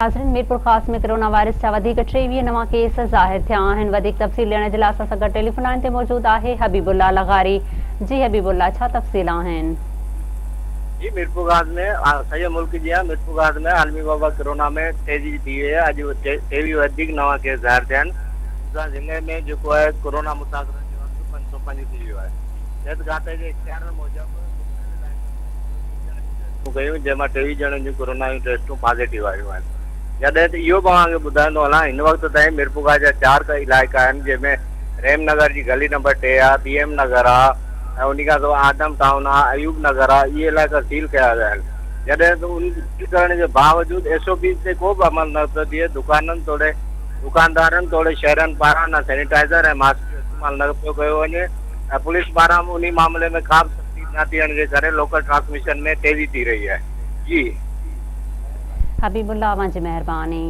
नाज़रीन, मीरपुर ख़ास में कोरोना वायरस जा 23 नवा केस ज़ाहिर थिया आहिनि। वधीक तफ़सील ॾियण जे लाइ असां सां गॾु टेलीफोन लाइन ते मौजूद आहे हबीबुल्ला लगारी। जी हबीबुल्ला, छा तफ़सील आहिनि? जी, मीरपुर घाट में सॼे मुल्क जी आहे। मीरपुर घाट में आलमी वबा कोरोना में तेज़ी थी वई आहे। अॼु 23 वधीक नवा केस ज़ाहिर थिया आहिनि। ज़िले में जेको आहे कोरोना मुसाफ़िरनि जो अंक 505 थी वियो आहे। सिहत घाट जे इख़्तियारनि मूजिबि कयूं, जंहिंमां 23 ॼणनि जूं कोरोना जूं टेस्टूं पॉज़िटिव आयूं आहिनि। जॾहिं त इहो तव्हांखे ॿुधाईंदो हलां, हिन वक़्त ताईं मीरपुर घाट जा 4 इलाइक़ा आहिनि, जंहिंमें रेमनगर जी गली नंबर 3 आहे, BM नगर आहे, ऐं उन खां सवाइ आदम टाउन आहे, अयूब नगर आहे। इहे इलाइक़ा सील कया विया आहिनि। जॾहिं त उन सील करण जे बावजूदि SOP ते को बि अमल न थो थिए। दुकानदारनि तोड़े शहरनि पारां न सैनिटाइज़र ऐं मास्क जो इस्तेमालु न पियो कयो वञे, ऐं पुलिस पारां उन मामले में का बि सख़्ती न थियण जे करे लोकल ट्रांसमिशन में तेज़ी थी रही आहे। जी हबीबुल्ला, जी मेहरबानी।